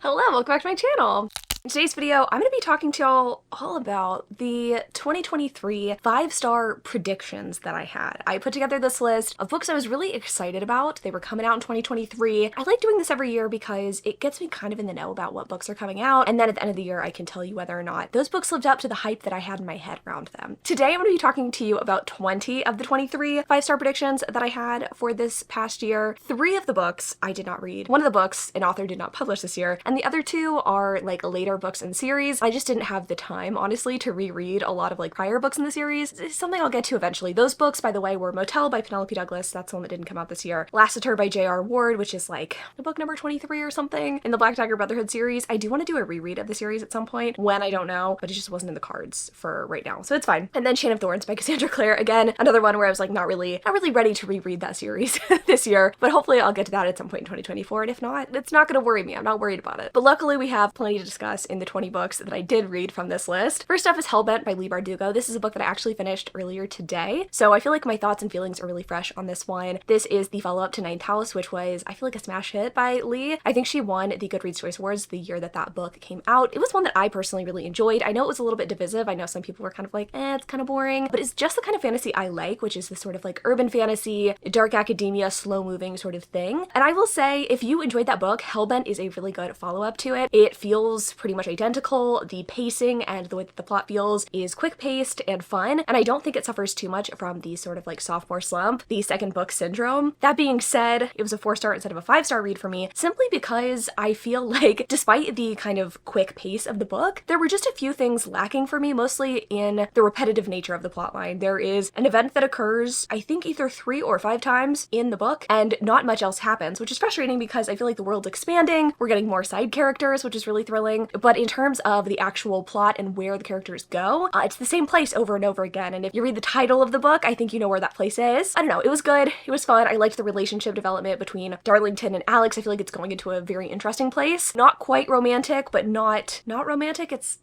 Hello, welcome back to my channel. In today's video, I'm going to be talking to y'all all about the 2023 5-star predictions that I had. I put together this list of books I was really excited about. They were coming out in 2023. I like doing this every year because it gets me kind of in the know about what books are coming out, and then at the end of the year I can tell you whether or not those books lived up to the hype that I had in my head around them. Today I'm going to be talking to you about 20 of the 23 5-star predictions that I had for this past year. 3 of the books I did not read. One of the books an author did not publish this year, and the other 2 are like later books in the series. I just didn't have the time, honestly, to reread a lot of like prior books in the series. It's something I'll get to eventually. Those books, by the way, were Motel by Penelope Douglas. That's the one that didn't come out this year. Lassiter by J.R. Ward, which is like the book number 23 or something in the Black Dagger Brotherhood series. I do want to do a reread of the series at some point. When, I don't know, but it just wasn't in the cards for right now, so it's fine. And then Chain of Thorns by Cassandra Clare. Again, another one where I was like not really ready to reread that series this year, but hopefully I'll get to that at some point in 2024, and if not, it's not gonna worry me. I'm not worried about it. But luckily we have plenty to discuss in the 20 books that I did read from this list. First up is Hellbent by Leigh Bardugo. This is a book that I actually finished earlier today, so I feel like my thoughts and feelings are really fresh on this one. This is the follow-up to Ninth House, which was, I feel like, a smash hit by Leigh. I think she won the Goodreads Choice Awards the year that that book came out. It was one that I personally really enjoyed. I know it was a little bit divisive. I know some people were kind of like, it's kind of boring, but it's just the kind of fantasy I like, which is this sort of like urban fantasy, dark academia, slow-moving sort of thing. And I will say, if you enjoyed that book, Hellbent is a really good follow-up to it. It feels pretty much identical. The pacing and the way that the plot feels is quick-paced and fun, and I don't think it suffers too much from the sort of like sophomore slump, the second book syndrome. That being said, it was a 4-star instead of a 5-star read for me, simply because I feel like, despite the kind of quick pace of the book, there were just a few things lacking for me, mostly in the repetitive nature of the plotline. There is an event that occurs, I think, either 3 or 5 times in the book, and not much else happens, which is frustrating because I feel like the world's expanding, we're getting more side characters, which is really thrilling, but in terms of the actual plot and where the characters go, it's the same place over and over again, and if you read the title of the book, I think you know where that place is. I don't know, it was good, it was fun, I liked the relationship development between Darlington and Alex. I feel like it's going into a very interesting place. Not quite romantic, but not romantic. It's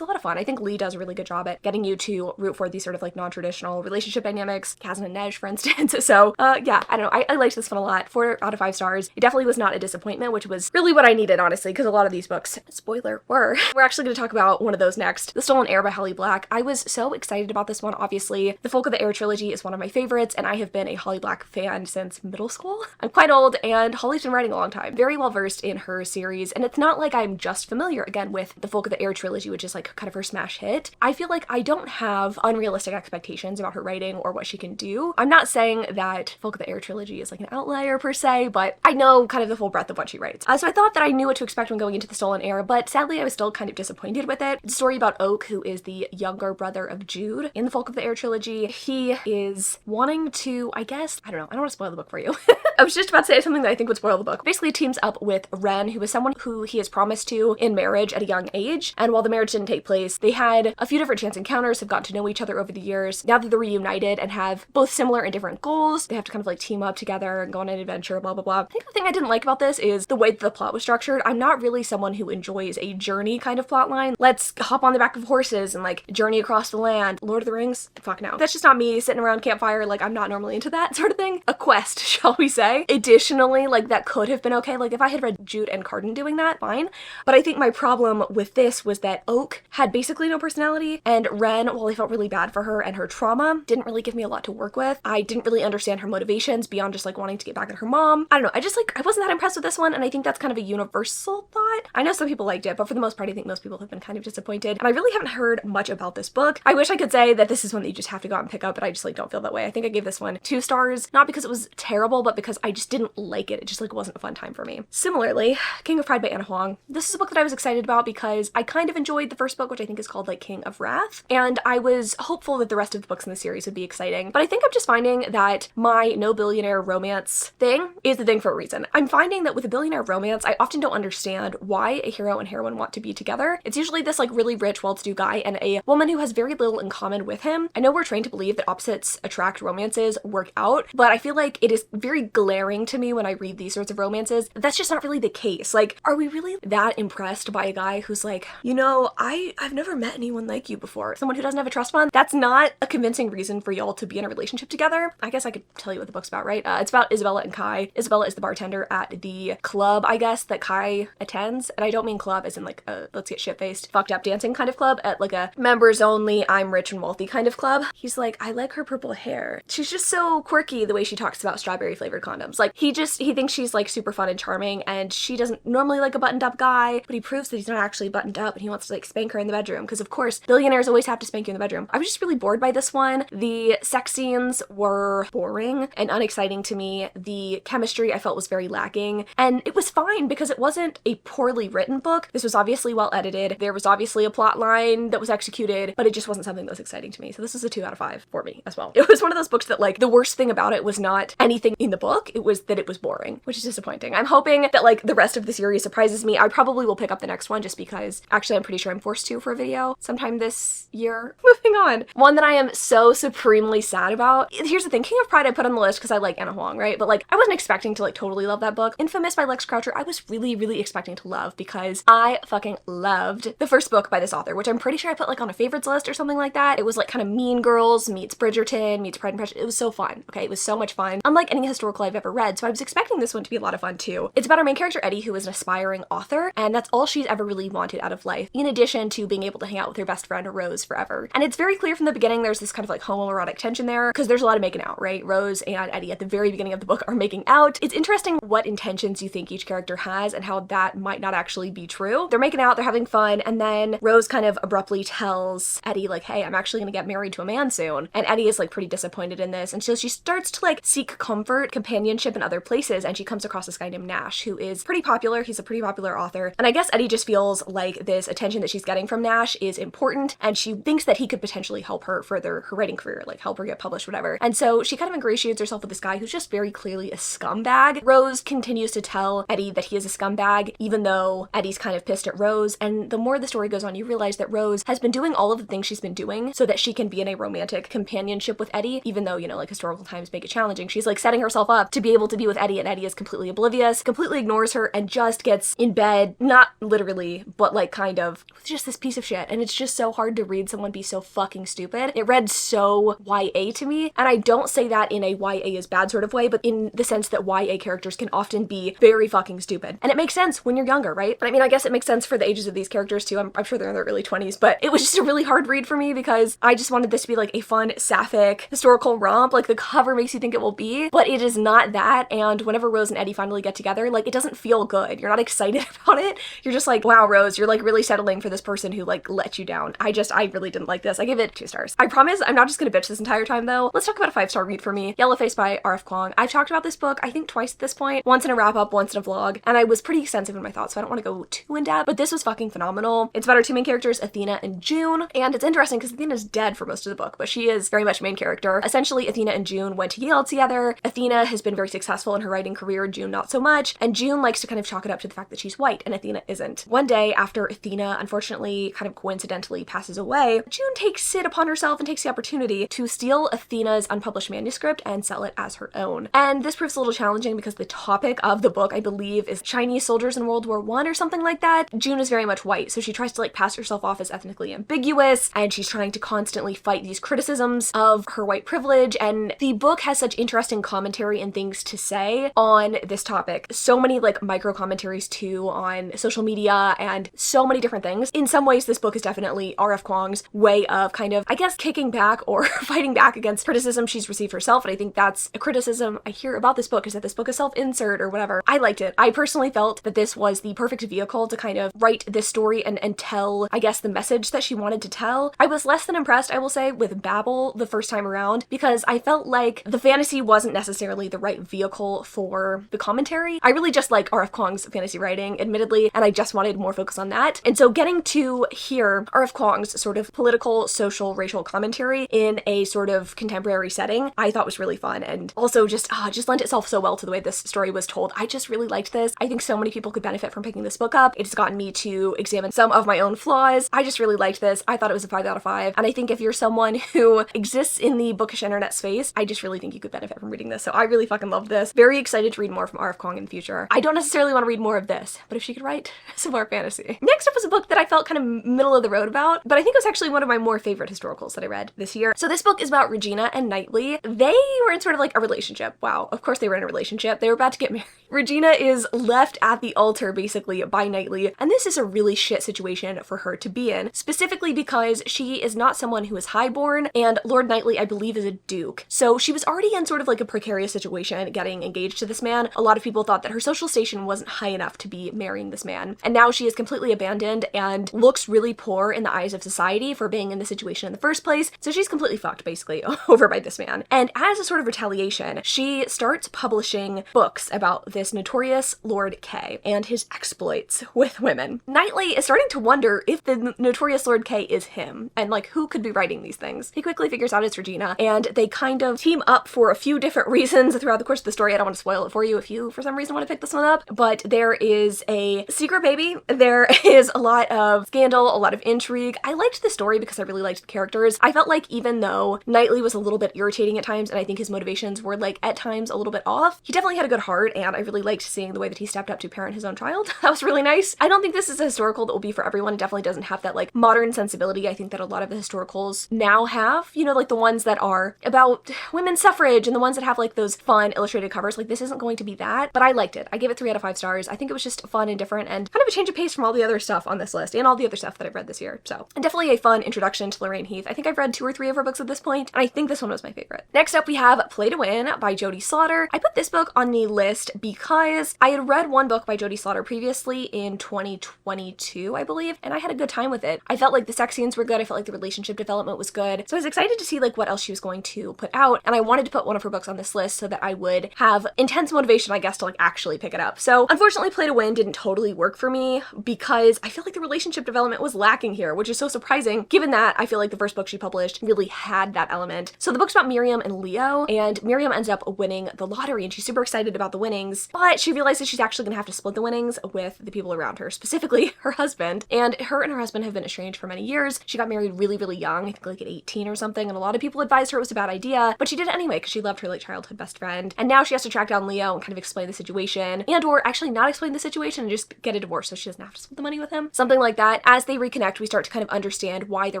a lot of fun. I think Leigh does a really good job at getting you to root for these sort of like non-traditional relationship dynamics, Kazan and Nej, for instance. So yeah, I don't know, I liked this one a lot. 4 out of 5 stars. It definitely was not a disappointment, which was really what I needed, honestly, because a lot of these books, spoiler, were. We're actually going to talk about one of those next, The Stolen Heir by Holly Black. I was so excited about this one, obviously. The Folk of the Air trilogy is one of my favorites, and I have been a Holly Black fan since middle school. I'm quite old, and Holly's been writing a long time. Very well versed in her series, and it's not like I'm just familiar, again, with the Folk of the Air trilogy, which is like kind of her smash hit. I feel like I don't have unrealistic expectations about her writing or what she can do. I'm not saying that Folk of the Air trilogy is like an outlier per se, but I know kind of the full breadth of what she writes. So I thought that I knew what to expect when going into The Stolen Heir, but sadly I was still kind of disappointed with it. It's a story about Oak, who is the younger brother of Jude in the Folk of the Air trilogy. He is wanting to, I guess, I don't know, I don't want to spoil the book for you. I was just about to say something that I think would spoil the book. Basically teams up with Ren, who is someone who he is promised to in marriage at a young age, and while the marriage didn't take place, they had a few different chance encounters, have gotten to know each other over the years. Now that they're reunited and have both similar and different goals, they have to kind of like team up together and go on an adventure, blah blah blah. I think the thing I didn't like about this is the way that the plot was structured. I'm not really someone who enjoys a journey kind of plotline. Let's hop on the back of horses and like journey across the land. Lord of the Rings? Fuck no. That's just not me sitting around campfire. Like, I'm not normally into that sort of thing. A quest, shall we say. Additionally, like, that could have been okay. Like, if I had read Jude and Carden doing that, fine. But I think my problem with this was that Oak had basically no personality, and Ren, while I felt really bad for her and her trauma, didn't really give me a lot to work with. I didn't really understand her motivations beyond just like wanting to get back at her mom. I don't know, I wasn't that impressed with this one, and I think that's kind of a universal thought. I know some people liked it, but for the most part I think most people have been kind of disappointed, and I really haven't heard much about this book. I wish I could say that this is one that you just have to go out and pick up, but I just like don't feel that way. I think I gave this one 2 stars, not because it was terrible, but because I just didn't like it. It just like wasn't a fun time for me. Similarly, King of Pride by Anna Huang. This is a book that I was excited about because I kind of enjoyed the first book, which I think is called like King of Wrath, and I was hopeful that the rest of the books in the series would be exciting, but I think I'm just finding that my no billionaire romance thing is the thing for a reason. I'm finding that with a billionaire romance, I often don't understand why a hero and heroine want to be together. It's usually this like really rich, well-to-do guy and a woman who has very little in common with him. I know we're trained to believe that opposites attract romances work out, but I feel like it is very glaring to me when I read these sorts of romances. That's just not really the case. Like, are we really that impressed by a guy who's like, you know, I've never met anyone like you before? Someone who doesn't have a trust fund? That's not a convincing reason for y'all to be in a relationship together. I guess I could tell you what the book's about, right? It's about Isabella and Kai. Isabella is the bartender at the club, I guess, that Kai attends. And I don't mean club as in like a let's get shit-faced, fucked up dancing kind of club, at like a members only, I'm rich and wealthy kind of club. He's like, I like her purple hair. She's just so quirky the way she talks about strawberry flavored condoms. Like, he thinks she's like super fun and charming, and she doesn't normally like a buttoned up guy, but he proves that he's not actually buttoned up and he wants to like spank her in the bedroom, because of course billionaires always have to spank you in the bedroom. I was just really bored by this one. The sex scenes were boring and unexciting to me. The chemistry I felt was very lacking, and it was fine because it wasn't a poorly written book. This was obviously well edited. There was obviously a plot line that was executed, but it just wasn't something that was exciting to me. So this is a 2 out of 5 for me as well. It was one of those books that like the worst thing about it was not anything in the book, it was that it was boring, which is disappointing. I'm hoping that like the rest of the series surprises me. I probably will pick up the next one just because actually I'm pretty sure I'm forced to for a video sometime this year. Moving on. One that I am so supremely sad about. Here's the thing, King of Pride I put on the list because I like Anna Huang, right? But like I wasn't expecting to like totally love that book. Infamous by Lex Croucher, I was really expecting to love because I fucking loved the first book by this author, which I'm pretty sure I put like on a favorites list or something like that. It was like kind of Mean Girls meets Bridgerton meets Pride and Prejudice. It was so fun. Okay, it was so much fun. Unlike any historical I've ever read, so I was expecting this one to be a lot of fun too. It's about our main character Eddie, who is an aspiring author, and that's all she's ever really wanted out of life, in addition to being able to hang out with her best friend Rose forever. And it's very clear from the beginning there's this kind of like homoerotic tension there, because there's a lot of making out, right? Rose and Eddie at the very beginning of the book are making out. It's interesting what intentions you think each character has and how that might not actually be true. They're making out, they're having fun, and then Rose kind of abruptly tells Eddie like, hey, I'm actually gonna get married to a man soon. And Eddie is like pretty disappointed in this, and so she starts to like seek comfort, companionship in other places, and she comes across this guy named Nash, who is pretty popular. He's a pretty popular author, and I guess Eddie just feels like this attention that she's getting from Nash is important, and she thinks that he could potentially help her further her writing career, like help her get published, whatever. And so she kind of ingratiates herself with this guy who's just very clearly a scumbag. Rose continues to tell Eddie that he is a scumbag, even though Eddie's kind of pissed at Rose, and the more the story goes on, you realize that Rose has been doing all of the things she's been doing so that she can be in a romantic companionship with Eddie, even though, you know, like historical times make it challenging. She's like setting herself up to be able to be with Eddie, and Eddie is completely oblivious, completely ignores her, and just gets in bed, not literally, but like kind of, with just this piece of shit. And it's just so hard to read someone be so fucking stupid. It read so YA to me, and I don't say that in a YA is bad sort of way, but in the sense that YA characters can often be very fucking stupid. And it makes sense when you're younger, right? But I mean, I guess it makes sense for the ages of these characters too. I'm sure they're in their early 20s, but it was just a really hard read for me because I just wanted this to be like a fun, sapphic, historical romp. Like the cover makes you think it will be, but it is not that. And whenever Rose and Eddie finally get together, like it doesn't feel good. You're not excited about it. You're just like, wow, Rose, you're like really settling for this person who like let you down. I really didn't like this. I give it 2 stars. I promise I'm not just gonna bitch this entire time though. Let's talk about a 5-star read for me. Yellowface by R.F. Kuang. I've talked about this book, I think twice at this point, once in a wrap up, once in a vlog, and I was pretty extensive in my thoughts, so I don't want to go too in depth, but this was fucking phenomenal. It's about our 2 main characters, Athena and June, and it's interesting because Athena's dead for most of the book, but she is very much main character. Essentially, Athena and June went to Yale together. Athena has been very successful in her writing career, June not so much, and June likes to kind of chalk it up to the fact that she's white and Athena isn't. One day after Athena unfortunately kind of coincidentally passes away, June takes it upon herself and takes the opportunity to steal Athena's unpublished manuscript and sell it as her own. And this proves a little challenging because the topic of the book, I believe, is Chinese soldiers in World War I or something like that. June is very much white, so she tries to like pass herself off as ethnically ambiguous, and she's trying to constantly fight these criticisms of her white privilege, and the book has such interesting commentary and things to say on this topic. So many like micro commentaries too on social media and so many different things. In some ways, this book is definitely R.F. Kuang's way of kind of, I guess, kicking back or fighting back against criticism she's received herself, and I think that's a criticism I hear about this book, is that this book is self-insert or whatever. I liked it. I personally felt that this was the perfect vehicle to kind of write this story and tell, I guess, the message that she wanted to tell. I was less than impressed, I will say, with Babel the first time around, because I felt like the fantasy wasn't necessarily the right vehicle for the commentary. I really just like R.F. Kuang's fantasy writing, admittedly, and I just wanted more focus on that. And so getting to hear R.F. Kuang's sort of political, social, racial commentary in a sort of contemporary setting, I thought was really fun, and also just lent itself so well to the way this story was told. I just really liked this. I think so many people could benefit from picking this book up. It's has gotten me to examine some of my own flaws. I just really liked this. I thought it was a 5 out of 5. And I think if you're someone who exists in the bookish internet space, I just really think you could benefit from reading this. So I really fucking love this. Very excited to read more from R.F. Kuang in the future. I don't necessarily want to read more of this, but if she could write some more fantasy. Next up was a book that I felt kind of middle of the road about, but I think it was actually one of my more favorite historicals that I read this year. So this book is about Regina and Knightley. They were in sort of like a relationship. Wow, of course they were in a relationship. They were about to get married. Regina is left at the altar basically by Knightley, and this is a really shit situation for her to be in, specifically because she is not someone who is highborn, and Lord Knightley, I believe, is a duke. So she was already in sort of like a precarious situation getting engaged to this man. A lot of people thought that her social station wasn't high enough to be marrying this man, and now she is completely abandoned and looks really poor in the eyes of society for being in the situation in the first place. So she's completely fucked basically over by this man. And as a sort of retaliation, she starts publishing books about this notorious Lord K and his exploits with women. Knightley is starting to wonder if the notorious Lord K is him, and like who could be writing these things. He quickly figures out it's Regina, and they kind of team up for a few different reasons throughout the course of the story. I don't want to spoil it for you if you for some reason want to pick this one up, but there is a secret baby. There is a lot of scandal, a lot of intrigue. I liked the story because I really liked the characters. I felt like even though Knightley was a little bit irritating at times, and I think his motivations were like at times a little bit off, he definitely had a good heart, and I really liked seeing the way that he stepped up to parent his own child. That was really nice. I don't think this is a historical that will be for everyone. It definitely doesn't have that like modern sensibility I think that a lot of the historicals now have, you know, like the ones that are about women's suffrage and the ones that have like those fun illustrated covers. Like this isn't going to be that, but I liked it. I gave it 3 out of 5 stars. I think it was just fun and different and kind of a change of pace from all the other stuff on this list and all the other stuff that I've read this year. So, and definitely a fun introduction to Lorraine Heath. I think I've read 2 or 3 of her books at this point, and I think this one was my favorite. Next up we have Play to Win by Jodie Slaughter. I put this book on the list because I had read one book by Jodie Slaughter previously in 2022, I believe, and I had a good time with it. I felt like the sex scenes were good. I felt like the relationship development was good. So I was excited to see like what else she was going to put out, and I wanted to put one of her books on this list so that I would have intense motivation, I guess, to like actually pick it up. So unfortunately, Play to Win didn't totally work for me because I feel like the relationship development was lacking here, which is so surprising given that I feel like the first book she published really had that element. So the book's about Miriam and Leo, and Miriam ends up winning the lottery, and she's super excited about the winnings, but she realizes she's actually gonna have to split the winnings with the people around her, specifically her husband. And her husband have been estranged for many years. She got married really, really young, I think like at 18 or something, and a lot of people advised her it was a bad idea, but she did it anyway because she loved her like childhood best friend. And now she has to track down Leo and kind of explain the situation, and or actually not explain the situation and just get a divorce so she doesn't have to split the money with him. Something like that. As they reconnect, we start to kind of understand why their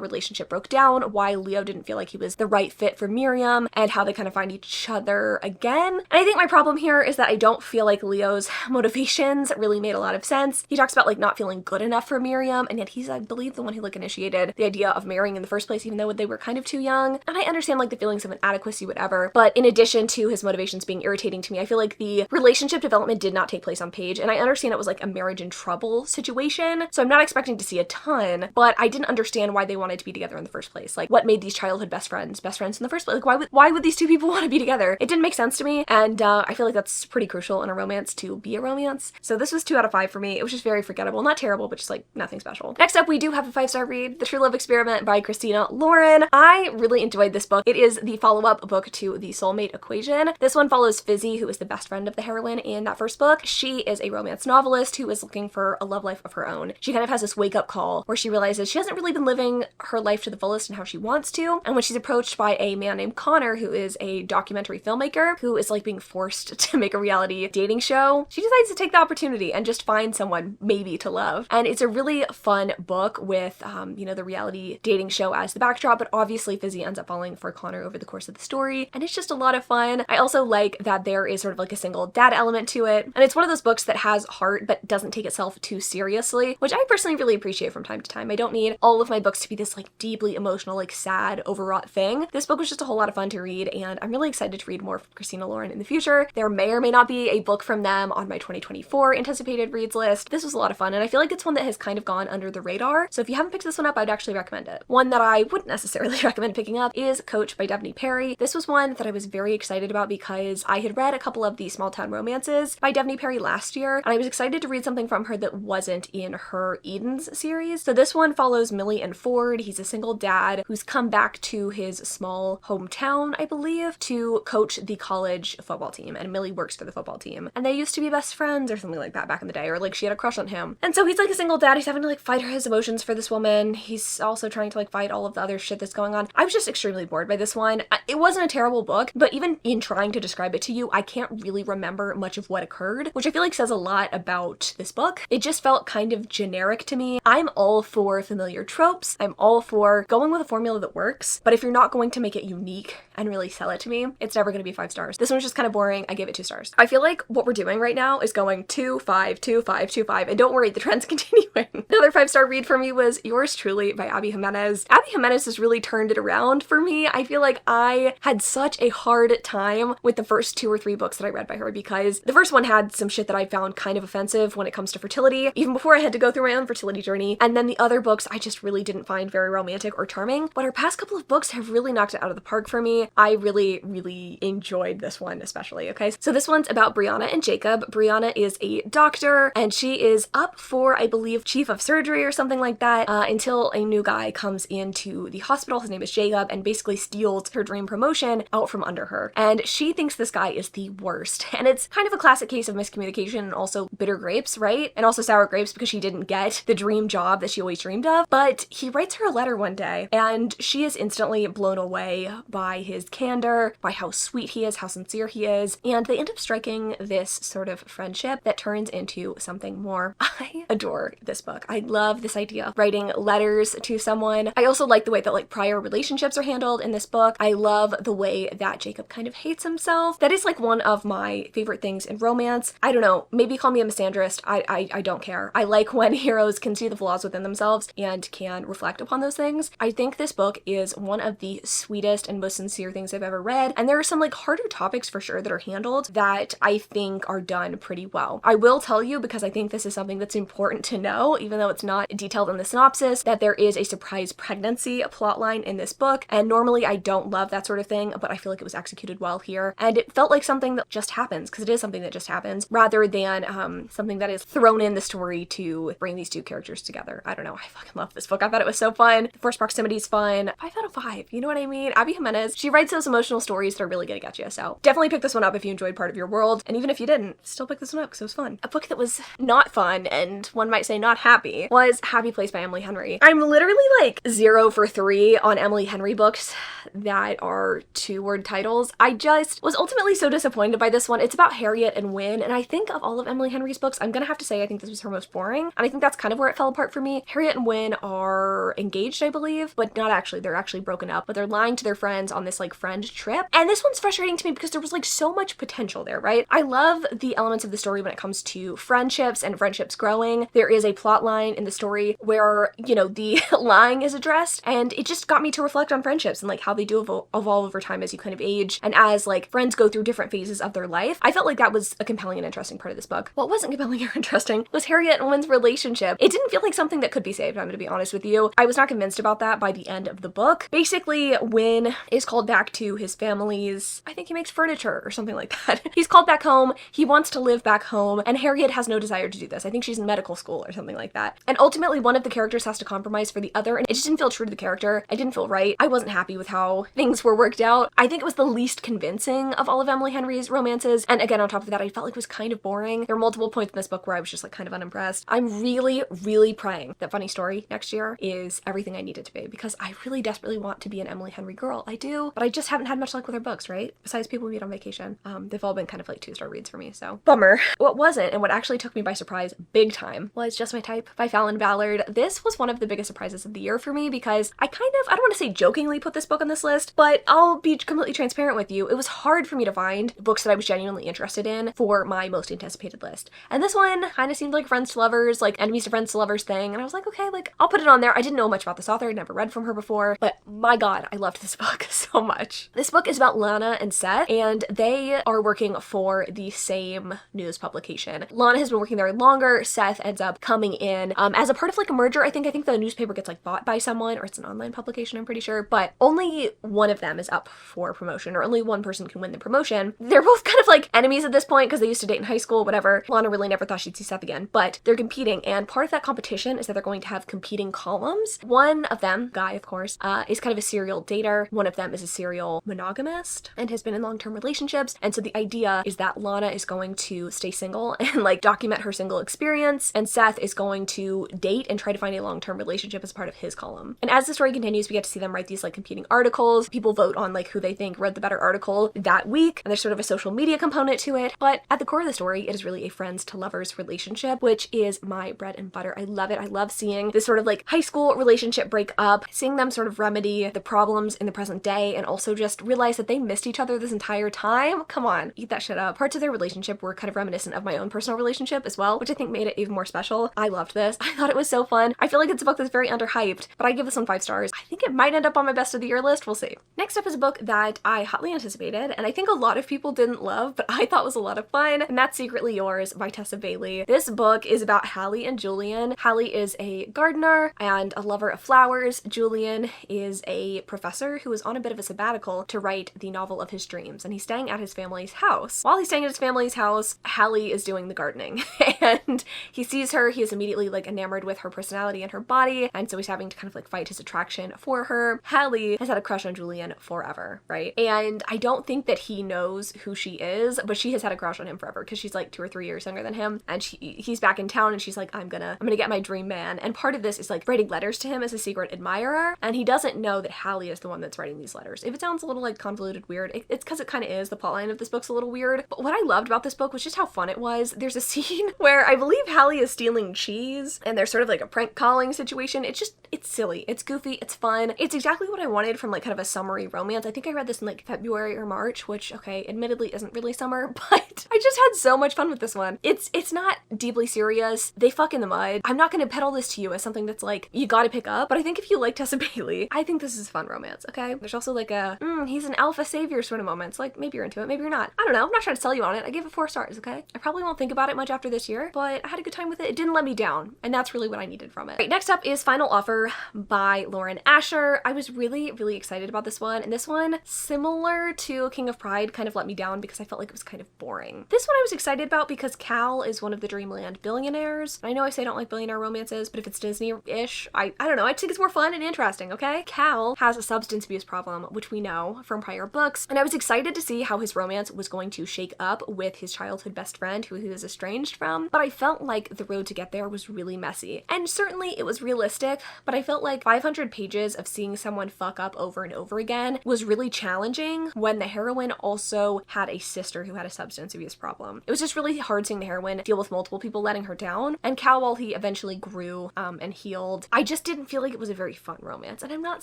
relationship broke down, why Leo didn't feel like he was the right fit for Miriam, and how they kind of find each other again. And I think my problem here is that I don't feel like Leo's motivations really made a lot of sense. He talks about like not feeling good enough for Miriam, and yet he's, I believe, the one who like initiated the idea of marrying in the first place, even though they were kind of too young. And I understand like the feelings of inadequacy, whatever, but in addition to his motivations being irritating to me, I feel like the relationship development did not take place on page, and I understand it was like a marriage in trouble situation, so I'm not expecting to see a ton, but I didn't understand why they wanted to be together in the first place. Like, what made these childhood best friends in the first place? Like, why would these two people want to be together? It didn't make sense to me, and I feel like that's pretty crucial in a romance to be a romance. So this was 2 out of 5 for me. It was just very forgettable. Not terrible, but just like nothing special. Next up, we do have a 5-star read, The True Love Experiment by Christina Lauren. I really enjoyed this book. It is the follow-up book to The Soulmate Equation. This one follows Fizzy, who is the best friend of the heroine in that first book. She is a romance novelist who is looking for a love life of her own. She kind of has this wake-up call where she realizes she hasn't really been living her life to the fullest and how she wants to, and when she's approached by a man named Connor, who is a documentary filmmaker who is like being forced to make a reality dating show, she decides to take the opportunity and just find someone maybe to love. And it's a really fun book with you know, the reality dating show as the backdrop, but obviously Fizzy ends up falling for Connor over the course of the story, and it's just a lot of fun. I also like that there is sort of like a single dad element to it, and it's one of those books that has heart but doesn't take itself too seriously, which I personally really appreciate from time to time. I don't need all of my books to be this like deeply emotional, like sad, overwrought thing. This book was just a whole lot of fun to read, and I'm really excited to read more from Christina Lauren in the future. There may or may not be a book from them on my 2024 anticipated reads list. This was a lot of fun, and I feel like it's one that has kind of gone under the radar, so if you haven't picked this one up, I'd actually recommend it. One that I wouldn't necessarily recommend picking up is Coach by Devney Perry. This was one that I was very excited about because I had read a couple of the small town romances by Devney Perry last year, and I was excited to read something from her that wasn't in her Eden's series. So this one follows Millie and Ford. He's a single dad who's come back to his small hometown, I believe, to coach the college football team, and Millie works for the football team. And they used to be best friends or something like that back in the day, or like she had a crush crush on him. And so he's like a single dad. He's having to like fight his emotions for this woman. He's also trying to like fight all of the other shit that's going on. I was just extremely bored by this one. It wasn't a terrible book, but even in trying to describe it to you, I can't really remember much of what occurred, which I feel like says a lot about this book. It just felt kind of generic to me. I'm all for familiar tropes. I'm all for going with a formula that works, but if you're not going to make it unique and really sell it to me, it's never going to be 5 stars. This one was just kind of boring. I gave it 2 stars. I feel like what we're doing right now is going 2, 5, 2, 5, 2, 5, and don't worry, the trend's continuing. Another 5-star read for me was Yours Truly by Abby Jimenez. Abby Jimenez has really turned it around for me. I feel like I had such a hard time with the first 2 or 3 books that I read by her, because the first one had some shit that I found kind of offensive when it comes to fertility, even before I had to go through my own fertility journey, and then the other books I just really didn't find very romantic or charming, but her past couple of books have really knocked it out of the park for me. I really, really enjoyed this one especially, okay? So this one's about Brianna and Jacob. Brianna is a doctor, and she is up for, I believe, chief of surgery or something like that, until a new guy comes into the hospital. His name is Jacob, and basically steals her dream promotion out from under her. And she thinks this guy is the worst. And it's kind of a classic case of miscommunication and also bitter grapes, right? And also sour grapes because she didn't get the dream job that she always dreamed of. But he writes her a letter one day, and she is instantly blown away by his candor, by how sweet he is, how sincere he is, and they end up striking this sort of friendship that turns into something more. I adore this book. I love this idea of writing letters to someone. I also like the way that like prior relationships are handled in this book. I love the way that Jacob kind of hates himself. That is like one of my favorite things in romance. I don't know, maybe call me a misandrist. I don't care. I like when heroes can see the flaws within themselves and can reflect upon those things. I think this book is one of the sweetest and most sincere things I've ever read, and there are some like harder topics for sure that are handled that I think are done pretty well. I will tell you, because I think this is something that's important to know, even though it's not detailed in the synopsis, that there is a surprise pregnancy plotline in this book, and normally I don't love that sort of thing, but I feel like it was executed well here, and it felt like something that just happens, because it is something that just happens, rather than something that is thrown in the story to bring these two characters together. I don't know, I fucking love this book. I thought it was so fun. The forced proximity is fun. 5 out of 5, you know what I mean? Abby Jimenez, she writes those emotional stories that are really gonna get you, so definitely pick this one up if you enjoyed Part of Your World, and even if you didn't, still pick this one up because it was fun. A book that was not fun, and one might say not happy, was Happy Place by Emily Henry. I'm literally like 0 for 3 on Emily Henry books that are 2-word titles. I just was ultimately so disappointed by this one. It's about Harriet and Wynne, and I think of all of Emily Henry's books, I'm gonna have to say I think this was her most boring, and I think that's kind of where it fell apart for me. Harriet and Wynne are engaged, I believe, but not actually. They're actually broken up, but they're lying to their friends on this like friend trip, and this one's frustrating to me because there was like so much potential there, right? I love the elements of the story when it comes to friendships and friendships growing. There is a plot line in the story where, you know, the lying is addressed, and it just got me to reflect on friendships and like how they do evolve over time as you kind of age, and as like friends go through different phases of their life. I felt like that was a compelling and interesting part of this book. What wasn't compelling or interesting was Harriet and Wynn's relationship. It didn't feel like something that could be saved, I'm gonna be honest with you. I was not convinced about that by the end of the book. Basically, Wynne is called back to his family's, I think he makes furniture or something like that. He's called back home, he wants to live back home, and Harriet has no desire to do this. I think she's in medical school or something like that. And ultimately, one of the characters has to compromise for the other, and it just didn't feel true to the character. I didn't feel right. I wasn't happy with how things were worked out. I think it was the least convincing of all of Emily Henry's romances, and again, on top of that, I felt like it was kind of boring. There were multiple points in this book where I was just like kind of unimpressed. I'm really, really praying that Funny Story next year is everything I need it to be, because I really desperately want to be an Emily Henry girl. I do, but I just haven't had much luck with her books, right? Besides People We Meet on Vacation. They've all been kind of like 2-star reads for me, so bummer. What wasn't, and what actually took me by surprise big time, was Just My Type by Fallon Ballard. This was one of the biggest surprises of the year for me, because I kind of, I don't want to say jokingly put this book on this list, but I'll be completely transparent with you. It was hard for me to find books that I was genuinely interested in for my most anticipated list. And this one kind of seemed like friends to lovers, like enemies to friends to lovers thing, and I was like, okay, like I'll put it on there. I didn't know much about this author. I'd never read from her before, but my god, I loved this book so much. This book is about Lana and Seth, and they are working for the same news publication. Lana has been working there longer. Seth ends up coming in as a part of like a merger. I think the newspaper gets like bought by someone, or it's an online publication, I'm pretty sure, but only one of them is up for promotion, or only one person can win the promotion. They're both kind of like enemies at this point because they used to date in high school, whatever. Lana really never thought she'd see Seth again, but they're competing, and part of that competition is that they're going to have competing columns. One of them, Guy of course, is kind of a serial dater. One of them is a serial monogamist and has been in long-term relationships, and so the idea is that Lana is going to stay single and like document her single social experience, and Seth is going to date and try to find a long-term relationship as part of his column. And as the story continues, we get to see them write these like competing articles. People vote on like who they think wrote the better article that week, and there's sort of a social media component to it. But at the core of the story, it is really a friends to lovers relationship, which is my bread and butter. I love it. I love seeing this sort of like high school relationship break up, seeing them sort of remedy the problems in the present day, and also just realize that they missed each other this entire time. Come on, eat that shit up. Parts of their relationship were kind of reminiscent of my own personal relationship as well, which I think made it even more special. I loved this. I thought it was so fun. I feel like it's a book that's very underhyped, but I give this one 5 stars. I think it might end up on my best of the year list. We'll see. Next up is a book that I hotly anticipated, and I think a lot of people didn't love, but I thought was a lot of fun, and that's Secretly Yours by Tessa Bailey. This book is about Hallie and Julian. Hallie is a gardener and a lover of flowers. Julian is a professor who is on a bit of a sabbatical to write the novel of his dreams, and he's staying at his family's house. While he's staying at his family's house, Hallie is doing the gardening, and he sees her. He is immediately like enamored with her personality and her body, and so he's having to kind of like fight his attraction for her. Hallie has had a crush on Julian forever, right? And I don't think that he knows who she is, but she has had a crush on him forever because she's like 2 or 3 years younger than him, and he's back in town, and she's like, I'm gonna get my dream man. And part of this is like writing letters to him as a secret admirer, and he doesn't know that Hallie is the one that's writing these letters. If it sounds a little like convoluted weird, it's because it kind of is. The plotline of this book's a little weird, but what I loved about this book was just how fun it was. There's a scene where I believe Hallie is stealing cheese, and there's sort of like a prank calling situation. It's silly, it's goofy, it's fun. It's exactly what I wanted from like kind of a summery romance. I think I read this in like February or March, which, okay, admittedly isn't really summer, but I just had so much fun with this one. It's not deeply serious. They fuck in the mud. I'm not going to peddle this to you as something that's like, you gotta pick up, but I think if you like Tessa Bailey, I think this is a fun romance, okay? There's also like a, he's an alpha savior sort of moments. Like, maybe you're into it, maybe you're not. I don't know. I'm not trying to sell you on it. I gave it 4 stars, okay? I probably won't think about it much after this year, but I had a good time with it. It didn't let me down, and that's really what I needed from it. Right, next up is Final Offer by Lauren Asher. I was really, really excited about this one, and this one, similar to King of Pride, kind of let me down because I felt like it was kind of boring. This one I was excited about because Cal is one of the Dreamland billionaires. I know I say I don't like billionaire romances, but if it's Disney-ish, I don't know, I just think it's more fun and interesting, okay? Cal has a substance abuse problem, which we know from prior books, and I was excited to see how his romance was going to shake up with his childhood best friend who he was estranged from, but I felt like the road to get there was really messy. And certainly it was realistic, but I felt like 500 pages of seeing someone fuck up over and over again was really challenging when the heroine also had a sister who had a substance abuse problem. It was just really hard seeing the heroine deal with multiple people letting her down, and Cal, while he eventually grew and healed, I just didn't feel like it was a very fun romance. And I'm not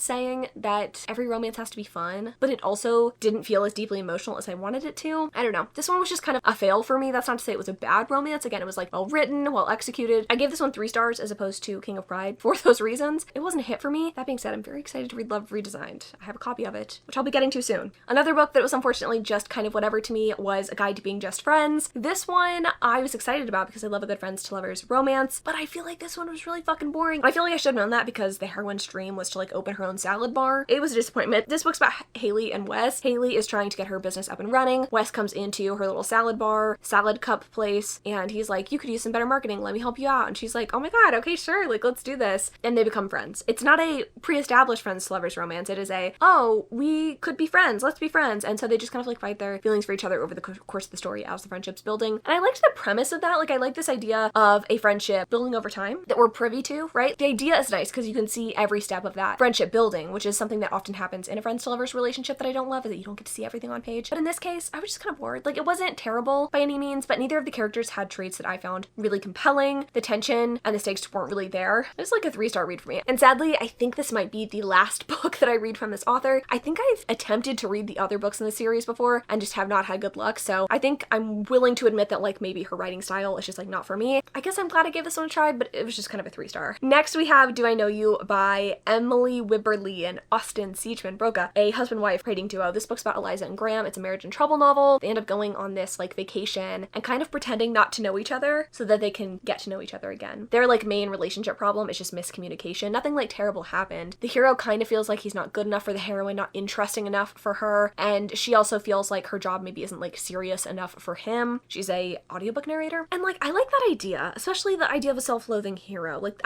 saying that every romance has to be fun, but it also didn't feel as deeply emotional as I wanted it to. I don't know. This one was just kind of a fail for me. That's not to say it was a bad romance. Again, it was like well written, well executed. I gave this one 3 stars as opposed to King of Pride for those reasons. It wasn't a hit for me. That being said, I'm very excited to read Love Redesigned. I have a copy of it, which I'll be getting to soon. Another book that was unfortunately just kind of whatever to me was A Guide to Being Just Friends. This one I was excited about because I love a good friends to lovers romance, but I feel like this one was really fucking boring. I feel like I should have known that because the heroine's dream was to like open her own salad bar. It was a disappointment. This book's about Haley and Wes. Haley is trying to get her business up and running. Wes comes into her little salad bar, salad cup place, and he's like, you could use some better marketing, let me help you out. And she's like, oh my god, okay, sure, like let's do this. And they become friends. It's not a pre-established friends to lovers romance. It is a, oh, we could be friends, let's be friends. And so they just kind of like fight their feelings for each other over the course of the story as the friendship's building. And I liked the premise of that. Like I like this idea of a friendship building over time that we're privy to, right? The idea is nice because you can see every step of that friendship building, which is something that often happens in a friends to lovers relationship that I don't love, is that you don't get to see everything on page. But in this case, I was just kind of bored. Like it wasn't terrible by any means, but neither of the characters had traits that I found really compelling. The tension and the stakes weren't really there. It was like a 3-star read for me. And sadly, I think this might be the last book that I read from this author. I think I've attempted to read the other books in the series before and just have not had good luck. So I think I'm willing to admit that like maybe her writing style is just like not for me. I guess I'm glad I gave this one a try, but it was just kind of a 3-star. Next we have Do I Know You by Emily Wibberley and Austin Seachman Broca, a husband-wife writing duo. This book's about Eliza and Graham. It's a marriage in trouble novel. They end up going on this like vacation and kind of pretending not to know each other so that they can get to know each other again. Their like main relationship problem is just miscommunication. Nothing like terrible happened. The hero kind of feels like he's not good enough for the heroine, not interesting enough for her, and she also feels like her job maybe isn't like serious enough for him. She's a audiobook narrator, and like I like that idea, especially the idea of a self-loathing hero. Like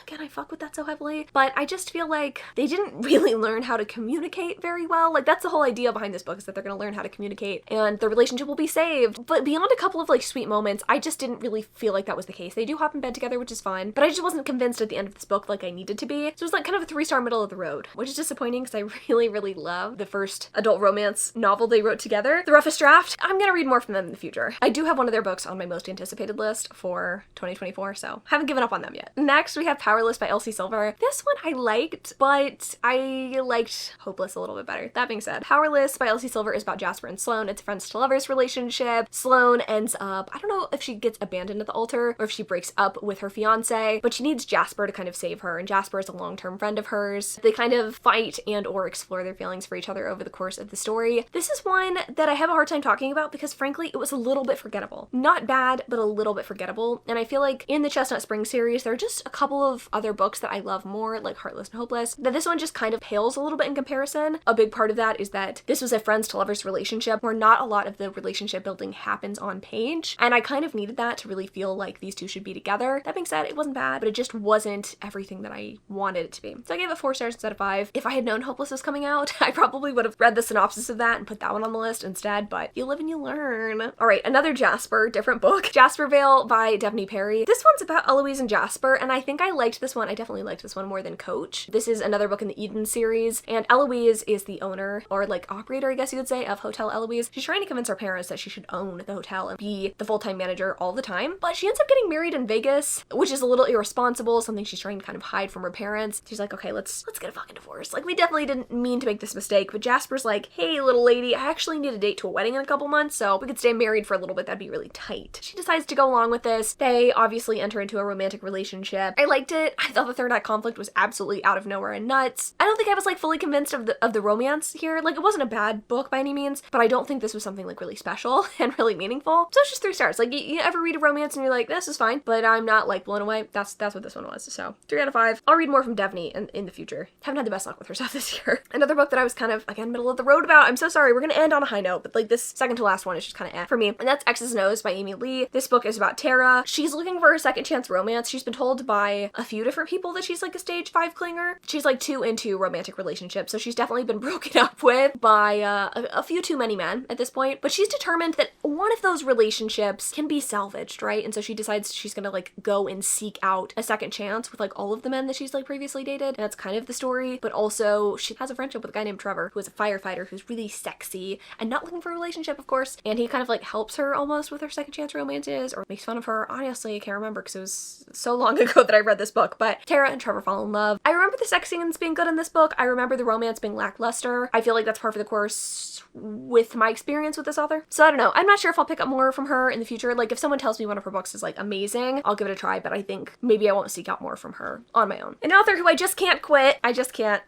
again, I fuck with that so heavily, but I just feel like they didn't really learn how to communicate very well. Like that's the whole idea behind this book, is that they're gonna learn how to communicate and the relationship will be saved. But beyond a couple of like sweet moments, I just didn't really really feel like that was the case. They do hop in bed together, which is fun, but I just wasn't convinced at the end of this book like I needed to be. So it was like kind of a 3-star middle of the road, which is disappointing because I really, really love the first adult romance novel they wrote together, The Roughest Draft. I'm gonna read more from them in the future. I do have one of their books on my most anticipated list for 2024, so haven't given up on them yet. Next, we have Powerless by Elsie Silver. This one I liked, but I liked Hopeless a little bit better. That being said, Powerless by Elsie Silver is about Jasper and Sloane. It's a friends to lovers relationship. Sloane ends up, I don't know if she gets abandoned at the altar or if she breaks up with her fiance, but she needs Jasper to kind of save her, and Jasper is a long-term friend of hers. They kind of fight and or explore their feelings for each other over the course of the story. This is one that I have a hard time talking about because frankly, it was a little bit forgettable. Not bad, but a little bit forgettable. And I feel like in the Chestnut Springs series, there are just a couple of other books that I love more, like Heartless and Hopeless, that this one just kind of pales a little bit in comparison. A big part of that is that this was a friends to lovers relationship where not a lot of the relationship building happens on page, and I kind of needed that to really feel like these two should be together. That being said, it wasn't bad, but it just wasn't everything that I wanted it to be. So I gave it 4 stars instead of 5. If I had known Hopeless was coming out, I probably would have read the synopsis of that and put that one on the list instead, but you live and you learn. All right, another Jasper, different book. Jasper Veil by Devney Perry. This one's about Eloise and Jasper, and I think I liked this one. I definitely liked this one more than Coach. This is another book in the Eden series, and Eloise is the owner, or like operator, I guess you would say, of Hotel Eloise. She's trying to convince her parents that she should own the hotel and be the full-time manager all the time, but she ends up getting married in Vegas, which is a little irresponsible, something she's trying to kind of hide from her parents. She's like, okay, let's get a fucking divorce. Like, we definitely didn't mean to make this mistake, but Jasper's like, hey, little lady, I actually need a date to a wedding in a couple months, so we could stay married for a little bit. That'd be really tight. She decides to go along with this. They obviously enter into a romantic relationship. I liked it. I thought the third act conflict was absolutely out of nowhere and nuts. I don't think I was like fully convinced of the romance here. Like, it wasn't a bad book by any means, but I don't think this was something like really special and really meaningful. So it's just 3 stars. Like, you ever read a romance and you're like, this is fine, but I'm not like blown away. That's what this one was. So 3 out of 5. I'll read more from Devney in the future. Haven't had the best luck with her stuff this year. Another book that I was kind of, again, middle of the road about. I'm so sorry. We're gonna end on a high note, but like this second to last one is just kind of for me. And that's X's Nose by Amy Lee. This book is about Tara. She's looking for her second chance romance. She's been told by a few different people that she's like a stage 5 clinger. She's like too into romantic relationships, so she's definitely been broken up with by a few too many men at this point. But she's determined that one of those relationships can be salvaged, right? And so she decides she's gonna like go and seek out a second chance with like all of the men that she's like previously dated. And that's kind of the story. But also she has a friendship with a guy named Trevor, who is a firefighter who's really sexy and not looking for a relationship, of course. And he kind of like helps her almost with her second chance romances or makes fun of her. Honestly, I can't remember because it was so long ago that I read this book. But Tara and Trevor fall in love. I remember the sex scenes being good in this book. I remember the romance being lackluster. I feel like that's par for the course with my experience with this author. So I don't know. I'm not sure if I'll pick up more from her in the future. Like, if someone tells me one of her books is like amazing, I'll give it a try, but I think maybe I won't seek out more from her on my own. An author who I just can't quit, I just can't,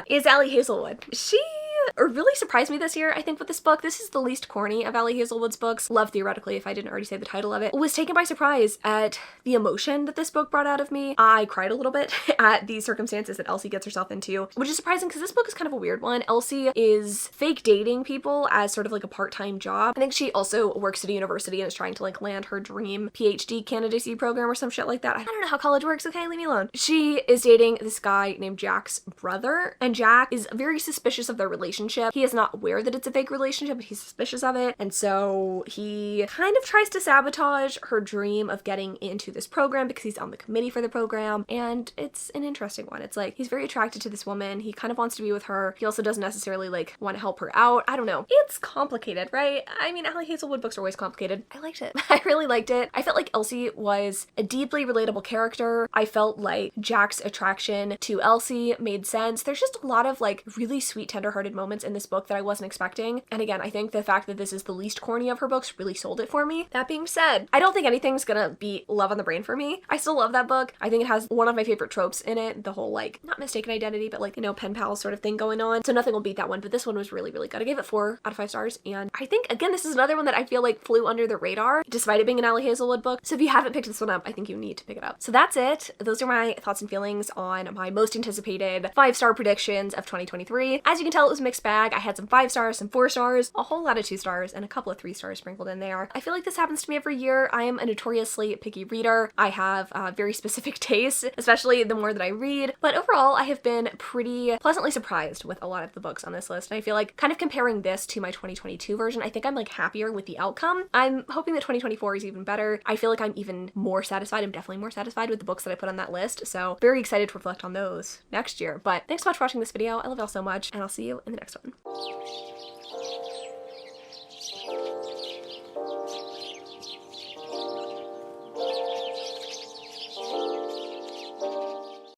is Allie Hazelwood. She really surprised me this year, I think, with this book. This is the least corny of Allie Hazelwood's books. LoveTheoretically, if I didn't already say the title of it, was taken by surprise at the emotion that this book brought out of me. I cried a little bit at the circumstances that Elsie gets herself into, which is surprising because this book is kind of a weird one. Elsie is fake dating people as sort of like a part-time job. I think she also works at a university and is trying to like land her dream PhD candidacy program or some shit like that. I don't know how college works, okay? Leave me alone. She is dating this guy named Jack's brother, and Jack is very suspicious of their relationship. He is not aware that it's a fake relationship, but he's suspicious of it. And so he kind of tries to sabotage her dream of getting into this program because he's on the committee for the program. And it's an interesting one. It's like, he's very attracted to this woman. He kind of wants to be with her. He also doesn't necessarily like want to help her out. I don't know. It's complicated, right? I mean, Allie Hazelwood books are always complicated. I liked it. I really liked it. I felt like Elsie was a deeply relatable character. I felt like Jack's attraction to Elsie made sense. There's just a lot of like really sweet, tender-hearted moments in this book that I wasn't expecting. And again, I think the fact that this is the least corny of her books really sold it for me. That being said, I don't think anything's gonna beat Love on the Brain for me. I still love that book. I think it has one of my favorite tropes in it. The whole like, not mistaken identity, but like, you know, pen pal sort of thing going on. So nothing will beat that one, but this one was really, really good. I gave it 4 out of 5 stars. And I think, again, this is another one that I feel like flew under the radar, despite it being an Allie Hazelwood book. So if you haven't picked this one up, I think you need to pick it up. So that's it. Those are my thoughts and feelings on my most anticipated 5-star predictions of 2023. As you can tell, it was a mixed bag. I had some 5 stars, some 4 stars, a whole lot of 2 stars, and a couple of 3 stars sprinkled in there. I feel like this happens to me every year. I am a notoriously picky reader. I have very specific tastes, especially the more that I read, but overall I have been pretty pleasantly surprised with a lot of the books on this list, and I feel like kind of comparing this to my 2022 version, I think I'm like happier with the outcome. I'm hoping that 2024 is even better. I feel like I'm even more satisfied. I'm definitely more satisfied with the books that I put on that list, so very excited to reflect on those next year. But thanks so much for watching this video. I love y'all so much, and I'll see you in the next one.